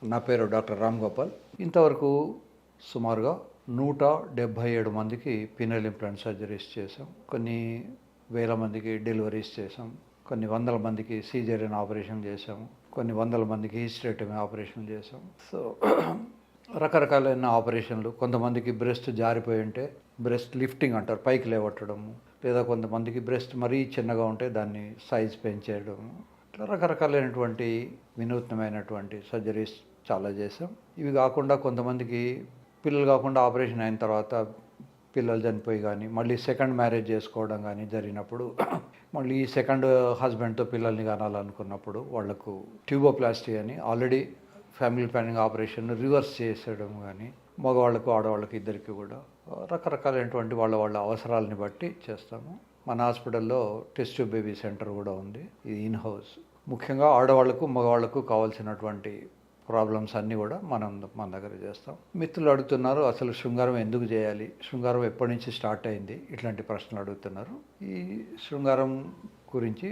నా పేరు డాక్టర్ రామ్ గోపాల్. ఇంతవరకు సుమారుగా 177 మందికి పీనల్ ఇంప్లాంట్ సర్జరీస్ చేసాం. కొన్ని వేల మందికి డెలివరీస్ చేసాం. కొన్ని వందల మందికి సీజేరియన్ ఆపరేషన్ చేసాము. కొన్ని వందల మందికి హిస్టరెక్టమీ ఆపరేషన్ చేసాం. సో రకరకాలైన ఆపరేషన్లు. కొంతమందికి బ్రెస్ట్ జారిపోయి ఉంటే బ్రెస్ట్ లిఫ్టింగ్ అంటారు, పైకి లేవట్టడము. లేదా కొంతమందికి బ్రెస్ట్ మరీ చిన్నగా ఉంటే దాన్ని సైజ్ పెంచేయడము. ఇట్లా రకరకాలైనటువంటి వినూత్నమైనటువంటి సర్జరీస్ చాలా చేసాం. ఇవి కాకుండా కొంతమందికి పిల్లలు కాకుండా ఆపరేషన్ అయిన తర్వాత పిల్లలు చనిపోయి కానీ మళ్ళీ సెకండ్ మ్యారేజ్ చేసుకోవడం కానీ జరిగినప్పుడు మళ్ళీ సెకండ్ హస్బెండ్తో పిల్లల్ని కానాలనుకున్నప్పుడు వాళ్లకు ట్యూబోప్లాస్టీ అని already family planning operation reverse చేసేయడం కానీ మగవాళ్ళకు ఆడవాళ్ళకి ఇద్దరికి కూడా రకరకాలైనటువంటి వాళ్ళ అవసరాలని బట్టి చేస్తాము. మన హాస్పిటల్లో టెస్ట్ ట్యూబ్ బేబీ సెంటర్ కూడా ఉంది. ఇది ఇన్ హౌస్. ముఖ్యంగా ఆడవాళ్లకు మగవాళ్లకు కావాల్సినటువంటి ప్రాబ్లమ్స్ అన్నీ కూడా మన దగ్గర చేస్తాం. మిత్రులు అడుగుతున్నారు, అసలు శృంగారం ఎందుకు చేయాలి, శృంగారం ఎప్పటి నుంచి స్టార్ట్ అయింది, ఇట్లాంటి ప్రశ్నలు అడుగుతున్నారు. ఈ శృంగారం గురించి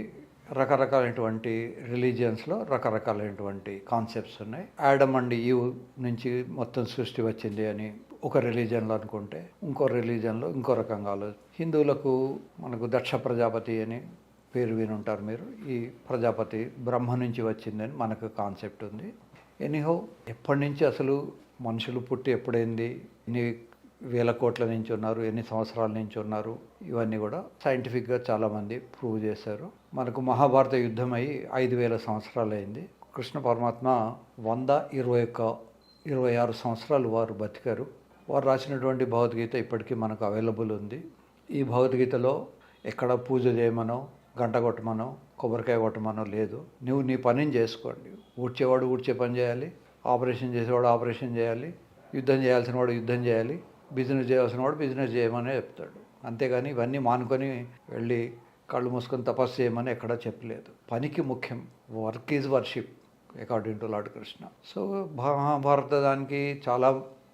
రకరకాలైనటువంటి రిలీజియన్స్లో రకరకాలైనటువంటి కాన్సెప్ట్స్ ఉన్నాయి. యాడమ్ అండ్ ఈవ్ నుంచి మొత్తం సృష్టి వచ్చింది అని ఒక రిలీజియన్లో అనుకుంటే, ఇంకో రిలీజియన్లో ఇంకో రకంగా హిందువులకు మనకు దక్ష ప్రజాపతి అని పేరు వినుంటారు మీరు. ఈ ప్రజాపతి బ్రహ్మ నుంచి వచ్చిందని మనకు కాన్సెప్ట్ ఉంది. ఎనీహో ఎప్పటి నుంచి అసలు మనుషులు పుట్టి ఎప్పుడైంది, ఎన్ని వేల కోట్ల నుంచి ఉన్నారు, ఎన్ని సంవత్సరాల నుంచి ఉన్నారు, ఇవన్నీ కూడా సైంటిఫిక్గా చాలామంది ప్రూవ్ చేశారు. మనకు మహాభారత యుద్ధం అయ్యి 5,000 సంవత్సరాలు అయింది. కృష్ణ పరమాత్మ 126 సంవత్సరాలు వారు బతికారు. వారు రాసినటువంటి భగవద్గీత ఇప్పటికీ మనకు అవైలబుల్ ఉంది. ఈ భగవద్గీతలో ఎక్కడ పూజ చేయమనో, గంట కొట్టమనో, కొబ్బరికాయ కొట్టమనో లేదు. నువ్వు నీ పనిని చేసుకోండి. ఊడ్చేవాడు ఊడ్చే పని చేయాలి, ఆపరేషన్ చేసేవాడు ఆపరేషన్ చేయాలి, యుద్ధం చేయాల్సిన వాడు యుద్ధం చేయాలి, బిజినెస్ చేయాల్సిన వాడు బిజినెస్ చేయమనే చెప్తాడు. అంతేగాని ఇవన్నీ మానుకొని వెళ్ళి కళ్ళు మూసుకొని తపస్సు చేయమని ఎక్కడా చెప్పలేదు. పనికి ముఖ్యం. Work is worship according to lord Krishna. So Mahabharata దానికి చాలా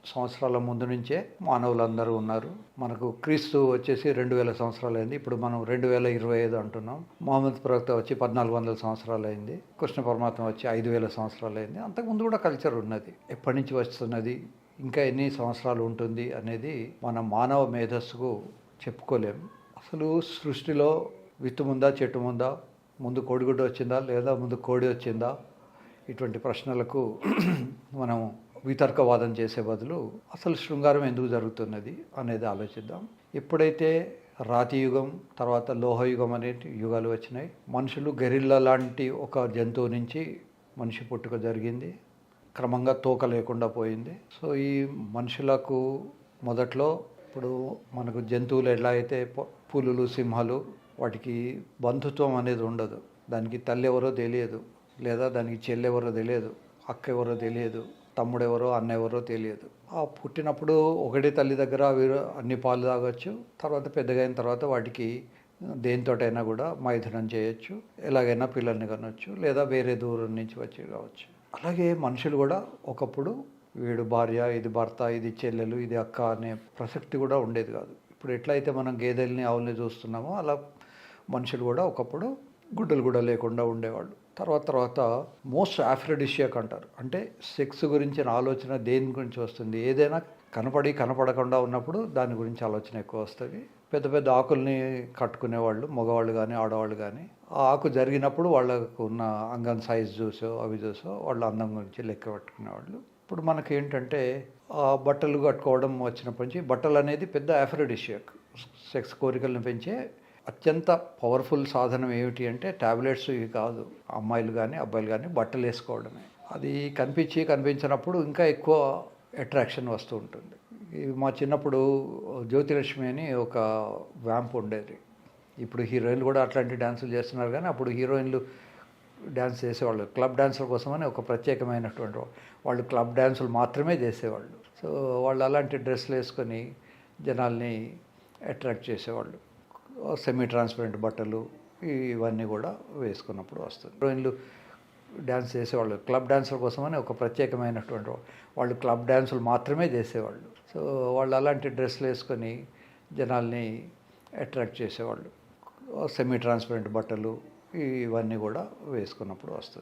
సంవత్సరాల ముందు నుంచే మానవులందరూ ఉన్నారు. మనకు క్రీస్తు వచ్చేసి 2,000 సంవత్సరాలు అయింది. ఇప్పుడు మనం 2025 అంటున్నాం. మహమ్మద్ ప్రవక్త వచ్చి 1,400 సంవత్సరాలు అయింది. కృష్ణ పరమాత్మ వచ్చి 5,000 సంవత్సరాలు అయింది. అంతకుముందు కూడా కల్చర్ ఉన్నది. ఎప్పటి నుంచి వస్తున్నది, ఇంకా ఎన్ని సంవత్సరాలు ఉంటుంది అనేది మన మానవ మేధస్సుకు చెప్పుకోలేము. అసలు సృష్టిలో విత్తు ముందా, చెట్టు ముందా, ముందు కోడిగుడ్డ వచ్చిందా లేదా ముందు కోడి వచ్చిందా, ఇటువంటి ప్రశ్నలకు మనం వితర్కవాదం చేసే బదులు అసలు శృంగారం ఎందుకు జరుగుతున్నది అనేది ఆలోచిద్దాం. ఎప్పుడైతే రాతి యుగం తర్వాత లోహయుగం అనే యుగాలు వచ్చినాయి, మనుషులు గెరిల్లా లాంటి ఒక జంతువు నుంచి మనిషి పుట్టుక జరిగింది. క్రమంగా తోక లేకుండా పోయింది. సో ఈ మనుషులకు మొదట్లో ఇప్పుడు మనకు జంతువులు ఎలా అయితే పులులు, సింహాలు, వాటికి బంధుత్వం అనేది ఉండదు. దానికి తల్లి ఎవరో తెలియదు, లేదా దానికి చెల్లెవరో తెలియదు, అక్క ఎవరో తెలియదు, తమ్ముడెవరో అన్న ఎవరో తెలియదు. ఆ పుట్టినప్పుడు ఒకటి తల్లి దగ్గర వీరు అన్ని పాలు తాగొచ్చు. తర్వాత పెద్దగా అయిన తర్వాత వాటికి దేనితోటైనా కూడా మైథునం చేయొచ్చు, ఎలాగైనా పిల్లల్ని కనొచ్చు, లేదా వేరే దూరం నుంచి వచ్చి కావచ్చు. అలాగే మనుషులు కూడా ఒకప్పుడు వీడు భార్య, ఇది భర్త, ఇది చెల్లెలు, ఇది అక్క అనే ప్రసక్తి కూడా ఉండేది కాదు. ఇప్పుడు ఎట్లయితే మనం గేదెల్ని ఆవుల్ని చూస్తున్నామో అలా మనుషులు కూడా ఒకప్పుడు గుడ్డలు కూడా లేకుండా ఉండేవాళ్ళు. తర్వాత మోస్ట్ ఆఫ్రోడిషియాక్ అంటారు. అంటే సెక్స్ గురించిన ఆలోచన దేని గురించి వస్తుంది, ఏదైనా కనపడకుండా ఉన్నప్పుడు దాని గురించి ఆలోచన ఎక్కువ వస్తుంది. పెద్ద పెద్ద ఆకుల్ని కట్టుకునేవాళ్ళు, మగవాళ్ళు కానీ ఆడవాళ్ళు కానీ. ఆ ఆకు జరిగినప్పుడు వాళ్ళకు ఉన్న అంగం సైజ్ చూసో అవి చూసో వాళ్ళ అందం గురించి లెక్క పెట్టుకునేవాళ్ళు. ఇప్పుడు మనకి ఏంటంటే ఆ బట్టలు కట్టుకోవడం వచ్చినప్పటి నుంచి బట్టలు అనేది పెద్ద ఆఫ్రోడిషియాక్, సెక్స్ కోరికలను పెంచే అత్యంత పవర్ఫుల్ సాధనం ఏమిటి అంటే ట్యాబ్లెట్స్ ఇవి కాదు. అమ్మాయిలు కానీ అబ్బాయిలు కానీ బట్టలు వేసుకోవడమే. అది కనిపించినప్పుడు ఇంకా ఎక్కువ అట్రాక్షన్ వస్తూ ఉంటుంది. మా చిన్నప్పుడు జ్యోతిలక్ష్మి అని ఒక వ్యాంప్ ఉండేది. ఇప్పుడు హీరోయిన్లు కూడా అట్లాంటి డ్యాన్సులు చేస్తున్నారు, కానీ అప్పుడు హీరోయిన్లు డ్యాన్స్ చేసేవాళ్ళు. క్లబ్ డాన్సుల కోసమని ఒక ప్రత్యేకమైనటువంటి వాళ్ళు క్లబ్ డ్యాన్సులు మాత్రమే చేసేవాళ్ళు. సో వాళ్ళు అలాంటి డ్రెస్సులు వేసుకొని జనాల్ని అట్రాక్ట్ చేసేవాళ్ళు. సెమీ ట్రాన్స్పరెంట్ బట్టలు ఇవన్నీ కూడా వేసుకున్నప్పుడు వస్తుంది. హీరోయిన్లు డ్యాన్స్ చేసేవాళ్ళు. క్లబ్ డాన్సుల కోసమని ఒక ప్రత్యేకమైనటువంటి వాళ్ళు క్లబ్ డ్యాన్సులు మాత్రమే చేసేవాళ్ళు. సో వాళ్ళు అలాంటి డ్రెస్సులు వేసుకొని జనాల్ని అట్రాక్ట్ చేసేవాళ్ళు. సెమీ ట్రాన్స్పరెంట్ బట్టలు ఇవన్నీ కూడా వేసుకున్నప్పుడు వస్తుంది.